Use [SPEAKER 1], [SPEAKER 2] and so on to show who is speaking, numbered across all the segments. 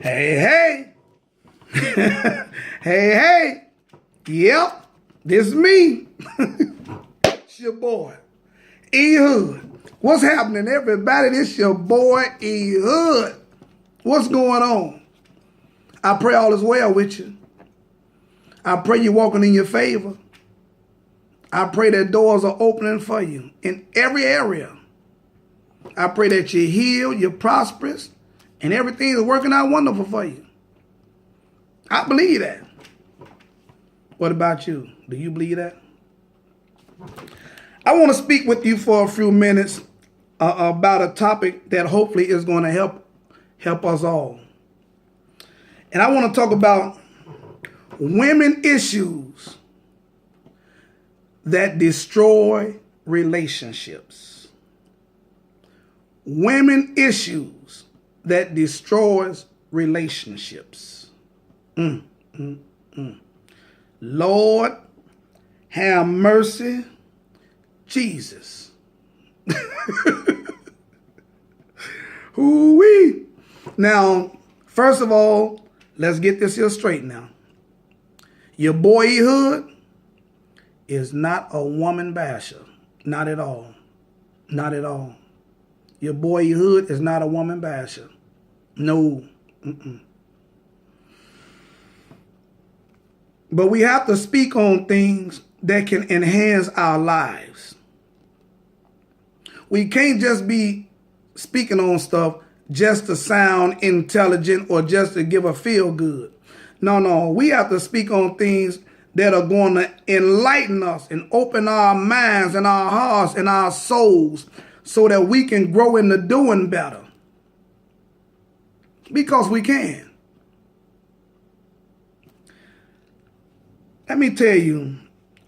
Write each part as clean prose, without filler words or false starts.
[SPEAKER 1] Hey, hey. Hey. Yep, this is me. It's your boy, Eryk. What's happening, everybody? This your boy, Eryk. What's going on? I pray all is well with you. I pray you're walking in your favor. I pray that doors are opening for you in every area. I pray that you're healed, you're prosperous, and everything is working out wonderful for you. I believe that. What about you? Do you believe that? I want to speak with you for a few minutes about a topic that hopefully is going to help us all. And I want to talk about women issues that destroy relationships. Women issues that destroys relationships. Lord, have mercy, Jesus. Hoo-wee. Now, first of all, let's get this here straight now. Your boy Ehud is not a woman basher. Not at all. Not at all. Your boy Ehud is not a woman basher. No. But we have to speak on things that can enhance our lives. We can't just be speaking on stuff just to sound intelligent or just to give a feel good. No. We have to speak on things that are going to enlighten us and open our minds and our hearts and our souls so that we can grow into doing better. Because we can. Let me tell you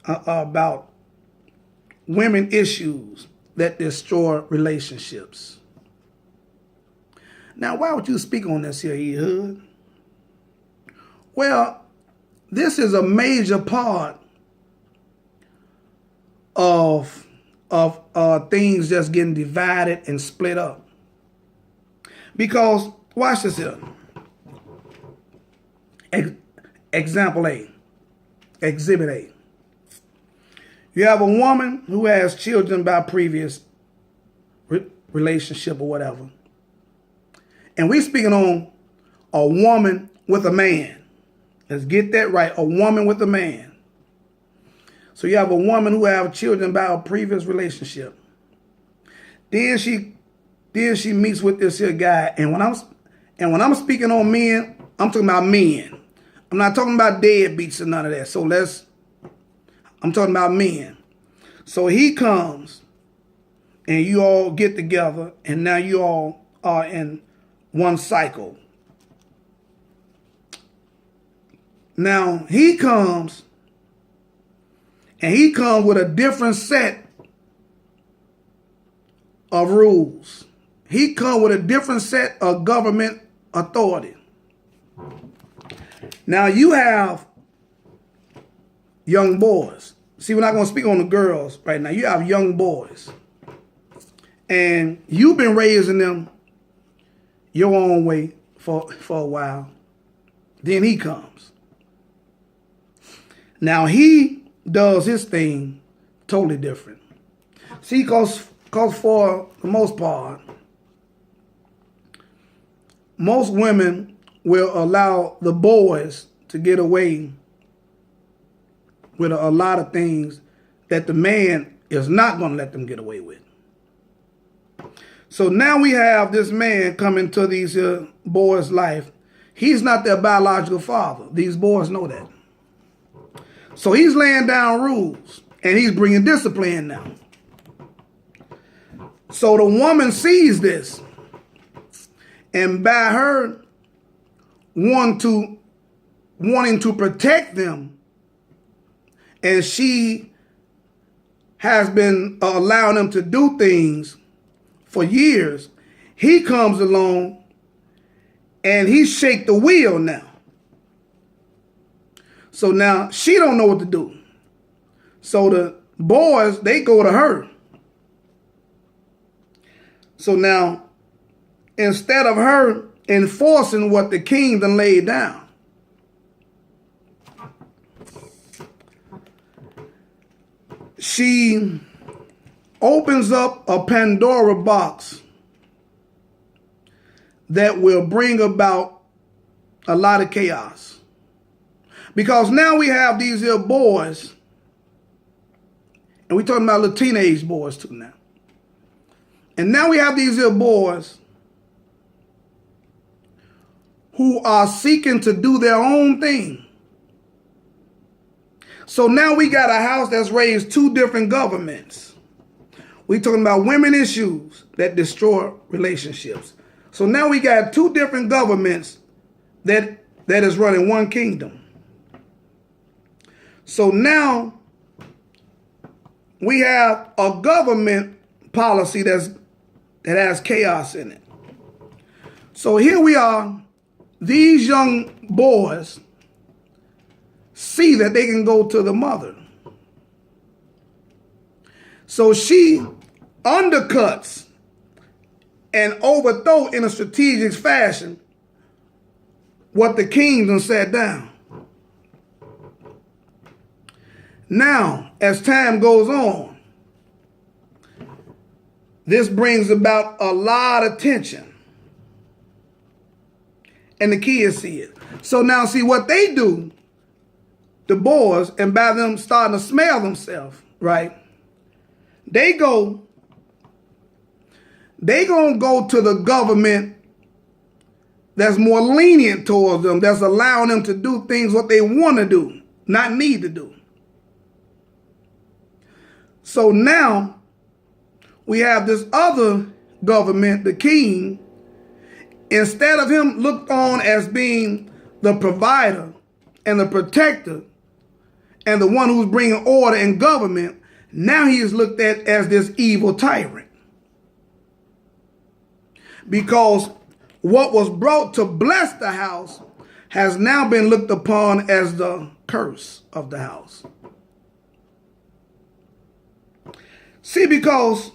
[SPEAKER 1] about women issues that destroy relationships. Now, why would you speak on this here, Ehud? Well, this is a major part of things just getting divided and split up. Because, watch this here. Example A. Exhibit A. You have a woman who has children by previous relationship or whatever. And we're speaking on a woman with a man. Let's get that right. A woman with a man. So you have a woman who have children by a previous relationship. Then she meets with this here guy. And when I'm speaking on men, I'm talking about men. I'm not talking about deadbeats or none of that. So I'm talking about men. So he comes and you all get together and now you all are in one cycle. Now he comes with a different set of rules. He comes with a different set of government authority. Now you have young boys. See, we're not going to speak on the girls right now. You have young boys. And you've been raising them your own way for a while. Then he comes. Now he does his thing totally different. See, because for the most part, most women will allow the boys to get away with a lot of things that the man is not going to let them get away with. So now we have this man come into these boys' life. He's not their biological father. These boys know that. So he's laying down rules and he's bringing discipline now. So the woman sees this, and by her wanting to protect them, and she has been allowing them to do things for years, he comes along and he shake the wheel now. So now she don't know what to do. So the boys, they go to her. So now, instead of her enforcing what the king done laid down. She opens up a Pandora box that will bring about a lot of chaos. Because now we have these here boys, and we're talking about little teenage boys too now. And now we have these here boys who are seeking to do their own thing. So now we got a house that's raised two different governments. We're talking about women issues that destroy relationships. So now we got two different governments that is running one kingdom. So now we have a government policy that has chaos in it. So here we are, these young boys see that they can go to the mother. So she undercuts and overthrow in a strategic fashion what the kingdom set down. Now, as time goes on, this brings about a lot of tension. And the kids see it. So now see what they do, the boys, and by them starting to smell themselves, right? They gonna go to the government that's more lenient towards them, that's allowing them to do things what they want to do, not need to do. So now we have this other government, the king, instead of him looked on as being the provider and the protector and the one who's bringing order in government, now he is looked at as this evil tyrant. Because what was brought to bless the house has now been looked upon as the curse of the house. See, because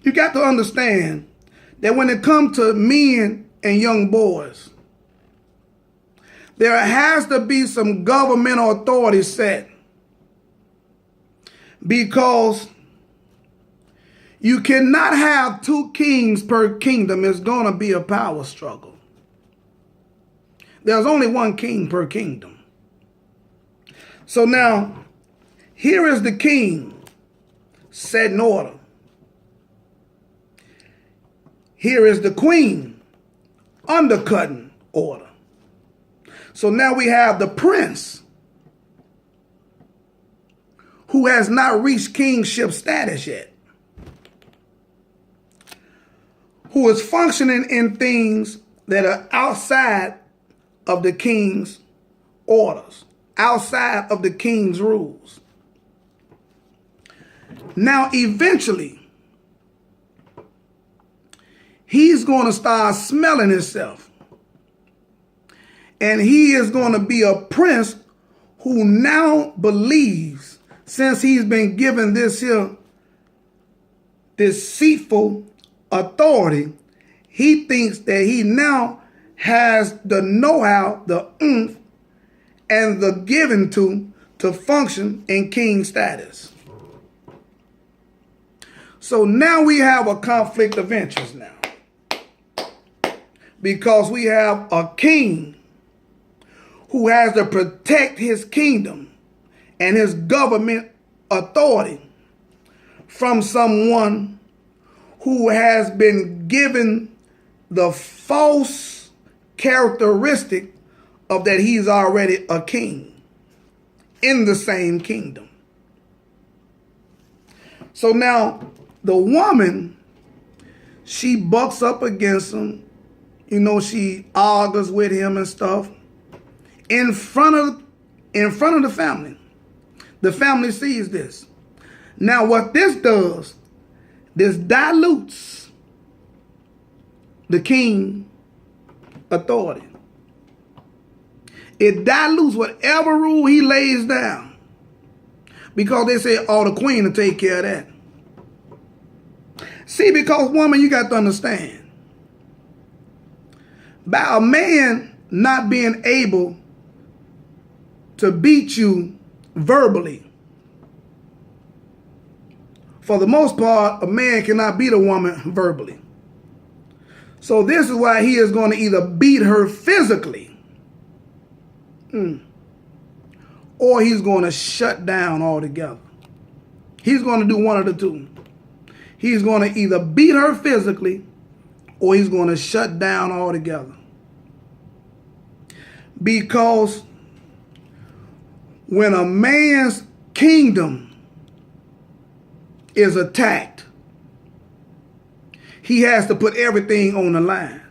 [SPEAKER 1] you got to understand that when it comes to men and young boys, there has to be some governmental authority set. Because you cannot have two kings per kingdom. It's going to be a power struggle. There's only one king per kingdom. So now, here is the king setting order. Here is the queen undercutting order. So now we have the prince who has not reached kingship status yet, who is functioning in things that are outside of the king's orders, outside of the king's rules. Now, eventually, he's going to start smelling himself. And he is going to be a prince who now believes, since he's been given this here deceitful authority, he thinks that he now has the know-how, the oomph, and the given to function in king status. So now we have a conflict of interest now. Because we have a king who has to protect his kingdom and his government authority from someone who has been given the false characteristic of that he's already a king in the same kingdom. So now the woman, she bucks up against him. You know, she argues with him and stuff in front of the family. The family sees this. Now what this does, this dilutes the king authority. It dilutes whatever rule he lays down. Because they say, oh, the queen will take care of that. See, because woman, you got to understand. by a man not being able to beat you verbally. For the most part, a man cannot beat a woman verbally. So this is why he is going to either beat her physically, or he's going to shut down altogether. He's going to do one of the two. He's going to either beat her physically, or he's going to shut down altogether. Because when a man's kingdom is attacked, he has to put everything on the line.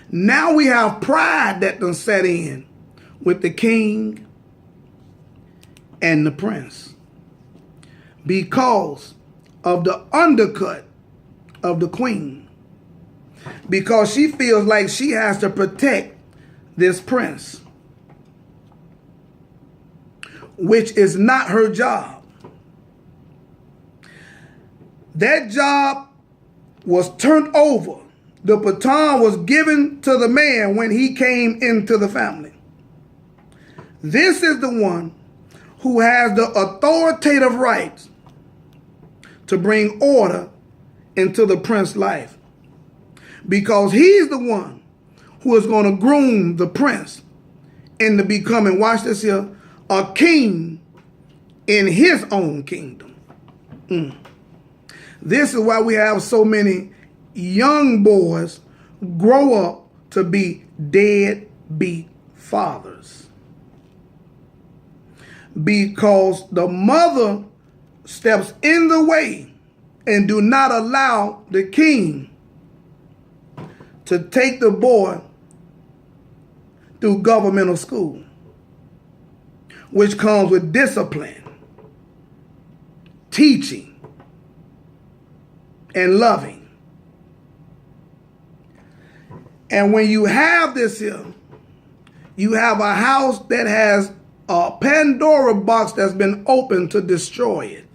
[SPEAKER 1] Now we have pride that done set in with the king and the prince because of the undercut of the queen. Because she feels like she has to protect this prince, which is not her job. That job was turned over. The baton was given to the man when he came into the family. This is the one who has the authoritative rights to bring order into the prince's life, because he's the one who is going to groom the prince into becoming, watch this here, a king in his own kingdom. This is why we have so many young boys grow up to be deadbeat fathers. Because the mother steps in the way and do not allow the king to take the boy through governmental school, which comes with discipline, teaching, and loving. And when you have this here, you have a house that has a Pandora box that's been opened to destroy it.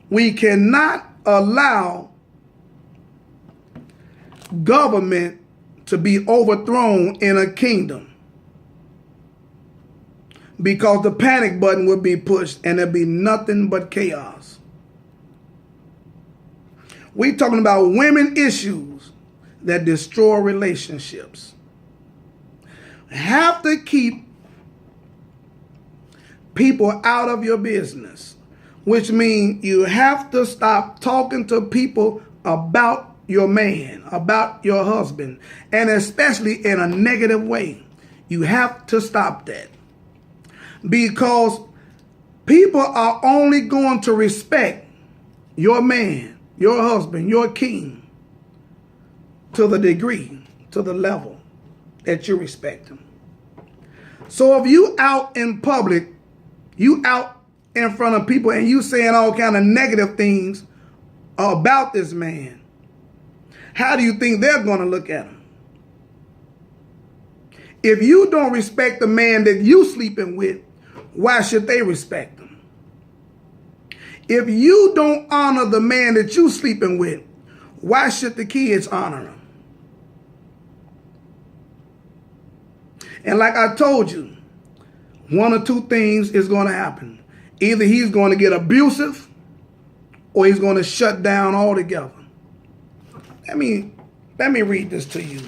[SPEAKER 1] We cannot allow government to be overthrown in a kingdom, because the panic button would be pushed and there'd be nothing but chaos. We're talking about women issues that destroy relationships. Have to keep people out of your business, which means you have to stop talking to people about your man, about your husband, and especially in a negative way. You have to stop that. Because people are only going to respect your man, your husband, your king, to the degree, to the level that you respect him. So if you out in public, you out in front of people and you saying all kind of negative things about this man, how do you think they're going to look at him? If you don't respect the man that you sleeping with, why should they respect him? If you don't honor the man that you sleeping with, why should the kids honor him? And like I told you, one or two things is going to happen. Either he's going to get abusive or he's going to shut down altogether. Let me read this to you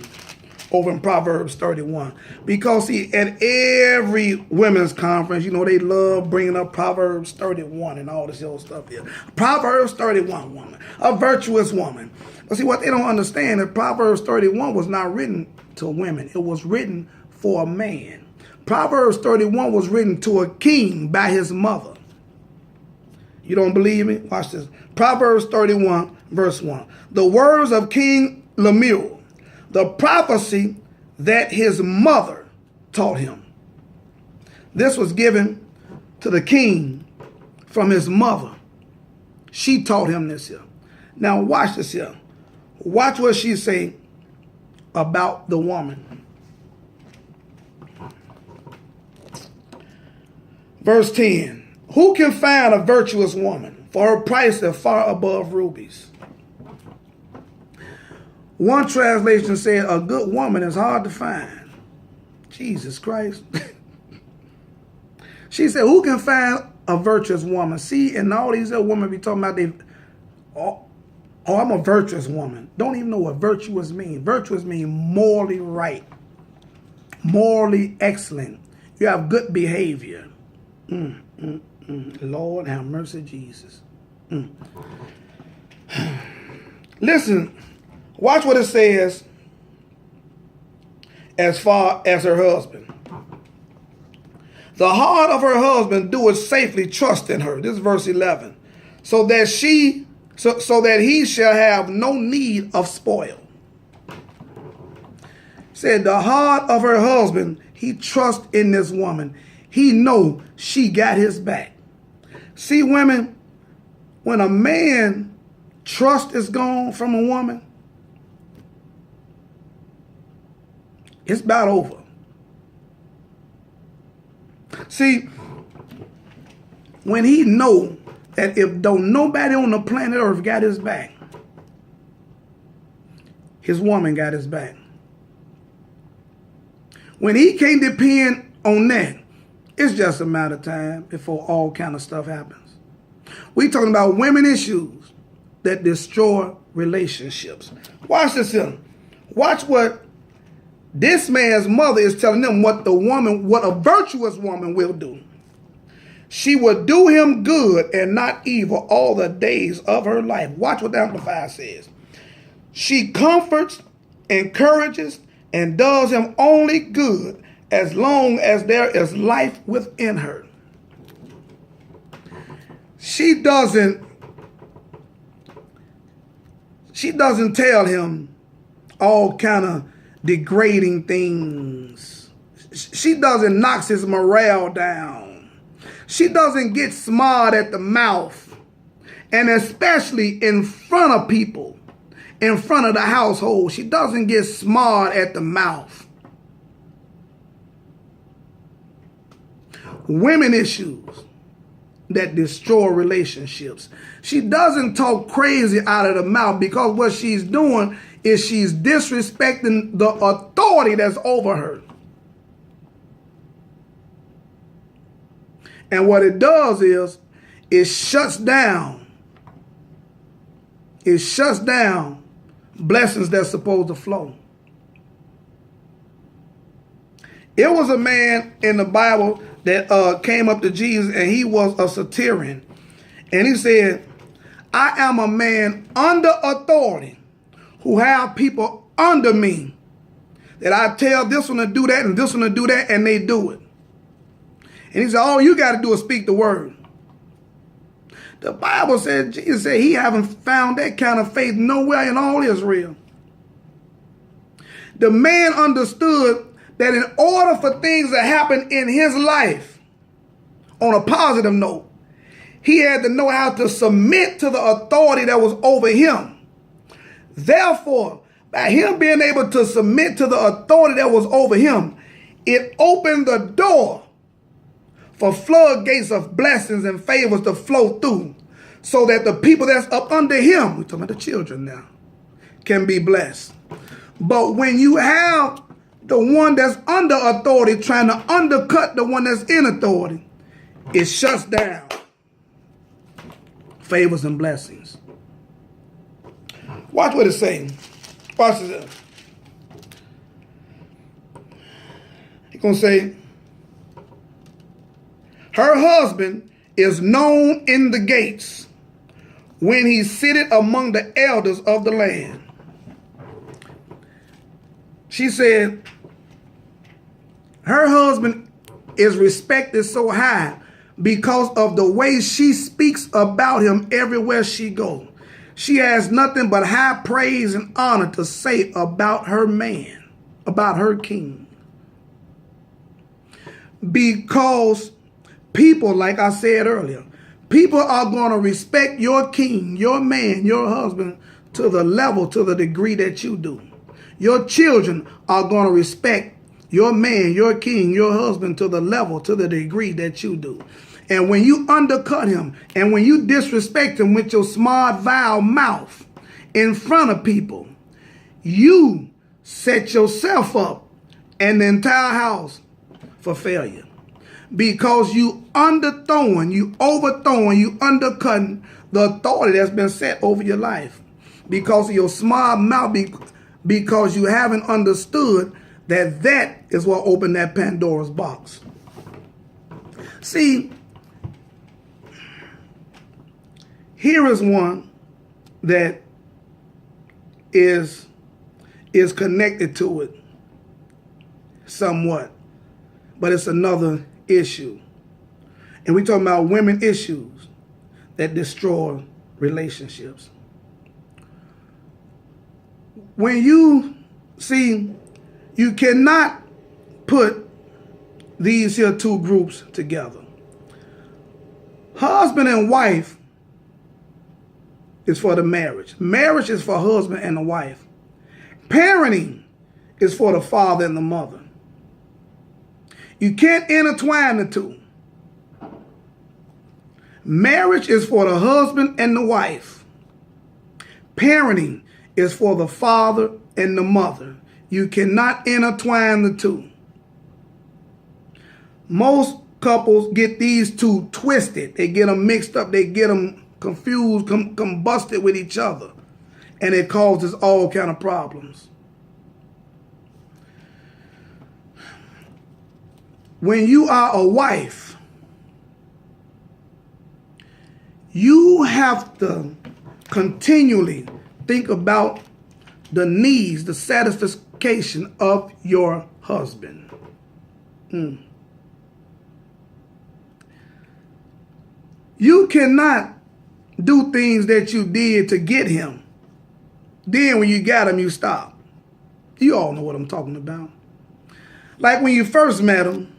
[SPEAKER 1] over in Proverbs 31. Because see, at every women's conference, you know, they love bringing up Proverbs 31 and all this old stuff here. Proverbs 31 woman, a virtuous woman. But see, what they don't understand is Proverbs 31 was not written to women. It was written for a man. Proverbs 31 was written to a king by his mother. You don't believe me? Watch this. Proverbs 31, verse 1. The words of King Lemuel, the prophecy that his mother taught him. This was given to the king from his mother. She taught him this here. Now watch this here. Watch what she say about the woman. Verse 10. Who can find a virtuous woman? For her price is far above rubies. One translation said, a good woman is hard to find. Jesus Christ. She said, who can find a virtuous woman? See, and all these other women be talking about I'm a virtuous woman. Don't even know what virtuous means. Virtuous means morally right, morally excellent. You have good behavior. Lord have mercy, Jesus. Listen, watch what it says as far as her husband. The heart of her husband doeth safely trust in her. This is verse 11. So that he shall have no need of spoil. Said the heart of her husband, he trusts in this woman. He know she got his back. See, women, when a man trust is gone from a woman, it's about over. See, when he know that if don't nobody on the planet Earth got his back, his woman got his back. When he can't depend on that, it's just a matter of time before all kind of stuff happens. We talking about women issues that destroy relationships. Watch this here. Watch what this man's mother is telling them what a virtuous woman will do. She will do him good and not evil all the days of her life. Watch what the Amplified says. She comforts, encourages, and does him only good as long as there is life within her. She doesn't tell him all kind of degrading things. She doesn't knock his morale down. She doesn't get smart at the mouth, and especially in front of people, in front of the household. She doesn't get smart at the mouth. Women issues that destroy relationships. She doesn't talk crazy out of the mouth, because what she's doing is she's disrespecting the authority that's over her. And what it does is it shuts down blessings that's supposed to flow. It was a man in the Bible that came up to Jesus, and he was a centurion. And he said, I am a man under authority who have people under me, that I tell this one to do that and this one to do that, and they do it. And he said, all you got to do is speak the word. The Bible said, Jesus said, he haven't found that kind of faith nowhere in all Israel. The man understood that in order for things to happen in his life, on a positive note, he had to know how to submit to the authority that was over him. Therefore, by him being able to submit to the authority that was over him, it opened the door for floodgates of blessings and favors to flow through, so that the people that's up under him, we're talking about the children now, can be blessed. But when you have the one that's under authority trying to undercut the one that's in authority, it shuts down favors and blessings. Watch what it's saying. Watch this. He's going to say, her husband is known in the gates when he sitteth among the elders of the land. She said, her husband is respected so high because of the way she speaks about him everywhere she goes. She has nothing but high praise and honor to say about her man, about her king. Because people, like I said earlier, people are going to respect your king, your man, your husband to the level, to the degree that you do. Your children are going to respect your man, your king, your husband to the level, to the degree that you do. And when you undercut him and when you disrespect him with your smart, vile mouth in front of people, you set yourself up and the entire house for failure. Because you underthrowing, you overthrowing, you undercutting the authority that's been set over your life. Because of your smart mouth, because you haven't understood that is what opened that Pandora's box. See, here is one that is connected to it somewhat, but it's another issue. And we're talking about women issues that destroy relationships. When you see, you cannot put these here two groups together. Husband and wife is for the marriage. Marriage is for husband and the wife. Parenting is for the father and the mother. You can't intertwine the two. Marriage is for the husband and the wife. Parenting is for the father and the mother. You cannot intertwine the two. Most couples get these two twisted. They get them mixed up. They get them confused, combusted with each other. And it causes all kind of problems. When you are a wife, you have to continually think about the needs, the satisfaction of your husband. You cannot do things that you did to get him. Then when you got him, you stop. You all know what I'm talking about. Like when you first met him,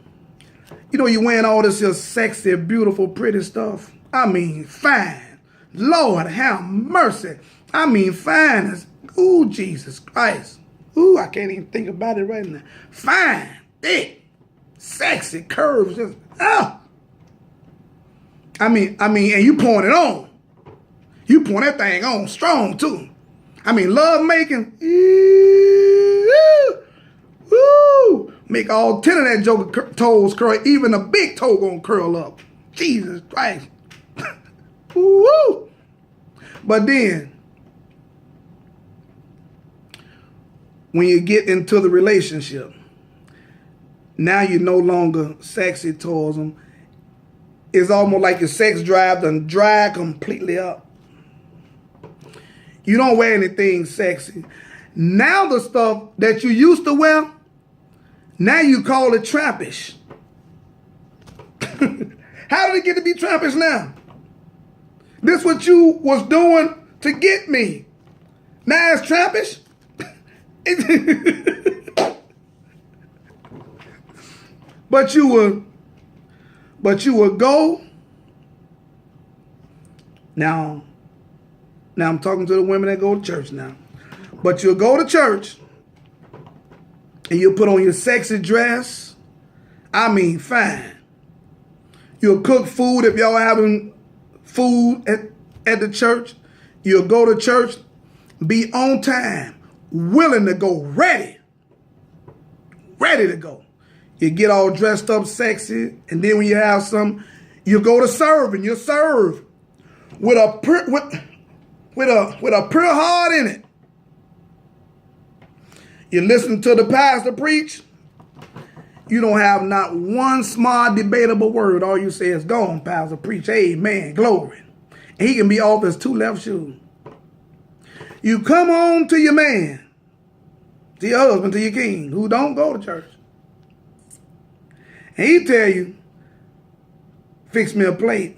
[SPEAKER 1] you know, you wearing all this here sexy, beautiful, pretty stuff. I mean, fine. Lord, have mercy. I mean, fine as, ooh, Jesus Christ. Ooh, I can't even think about it right now. Fine, thick, sexy, curves, just, ah. I mean, and you pouring it on. You pouring that thing on strong, too. I mean, love making. Woo! Make all 10 of that joker toes curl. Even a big toe gonna curl up. Jesus Christ. Woo! But then, when you get into the relationship, now you're no longer sexy towards them. It's almost like your sex drive done dry completely up. You don't wear anything sexy. Now the stuff that you used to wear, now you call it trappish. How did it get to be trappish now? This what you was doing to get me. Now it's trappish? But you would go. Now I'm talking to the women that go to church now. But you'll go to church and you'll put on your sexy dress. I mean, fine. You'll cook food if y'all having food at the church. You'll go to church, be on time, willing to go, ready to go. You get all dressed up sexy, and then when you have some, you go to serve, and you serve with a pure heart in it. You listen to the pastor preach. You don't have not one smart, debatable word. All you say is, go on, pastor, preach, amen, glory. And he can be off his two left shoes. You come home to your man, to your husband, to your king, who don't go to church. And he tell you, fix me a plate.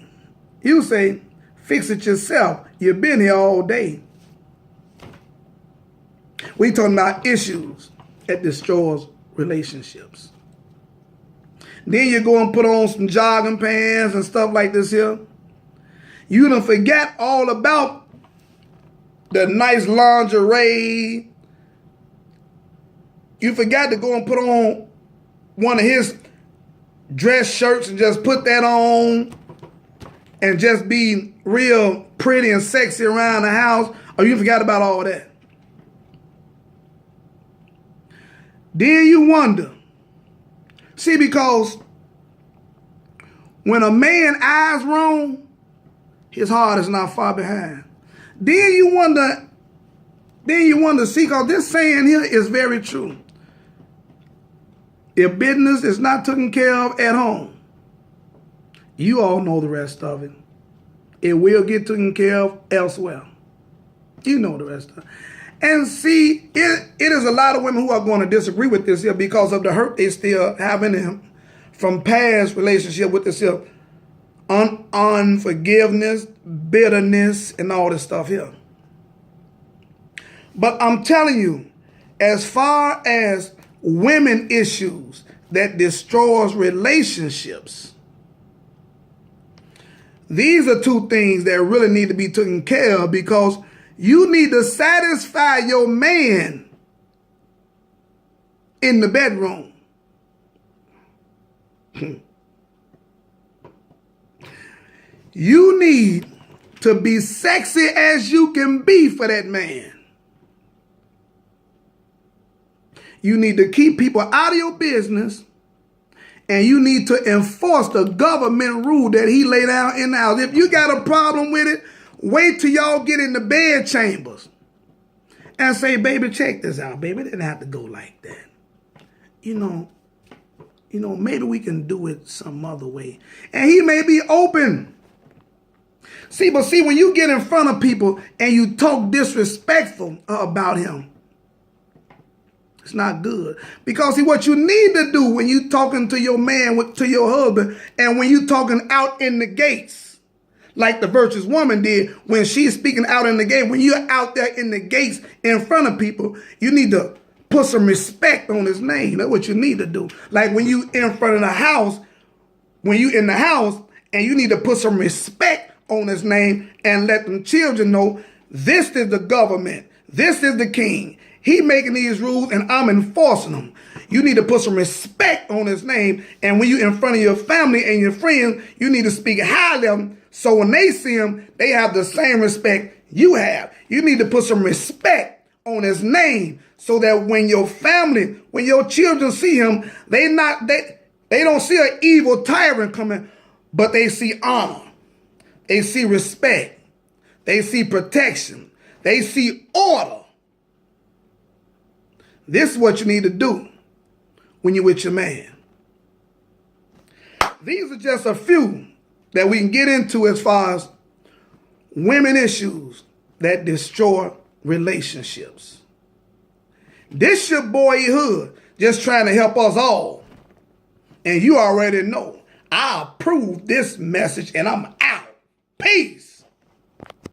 [SPEAKER 1] You say, fix it yourself. You've been here all day. We talking about issues that destroys relationships. Then you go and put on some jogging pants and stuff like this here. You done forget all about the nice lingerie. You forgot to go and put on one of his dress shirts and just put that on and just be real pretty and sexy around the house. Or you forgot about all that? Then you wonder. See, because when a man's eyes wrong, his heart is not far behind. Then you wonder, see, because this saying here is very true. If business is not taken care of at home, you all know the rest of it. It will get taken care of elsewhere. You know the rest of it. And see, it is a lot of women who are going to disagree with this here because of the hurt they still have in them from past relationship with this here unforgiveness, bitterness, and all this stuff here. But I'm telling you, as far as women issues that destroys relationships, these are two things that really need to be taken care of, because you need to satisfy your man in the bedroom. You need to be sexy as you can be for that man. You need to keep people out of your business, and you need to enforce the government rule that he laid out in the house. If you got a problem with it, wait till y'all get in the bed chambers and say, baby, check this out, baby. It didn't have to go like that. You know, maybe we can do it some other way. And he may be open. See, when you get in front of people and you talk disrespectful about him, it's not good. Because see, what you need to do when you talking to your man, to your husband, and when you talking out in the gates, like the virtuous woman did when she's speaking out in the gate, when you're out there in the gates in front of people, you need to put some respect on his name. That's what you need to do. Like when you in front of the house, when you in the house, and you need to put some respect on his name and let them children know this is the government. This is the king. He making these rules and I'm enforcing them. You need to put some respect on his name. And when you in front of your family and your friends, you need to speak highly of him. So when they see him, they have the same respect you have. You need to put some respect on his name so that when your family, when your children see him, they don't see an evil tyrant coming, but they see honor. They see respect. They see protection. They see order. This is what you need to do when you're with your man. These are just a few that we can get into as far as women issues that destroy relationships. This your boy Hood, just trying to help us all. And you already know, I approve this message and I'm out. Peace.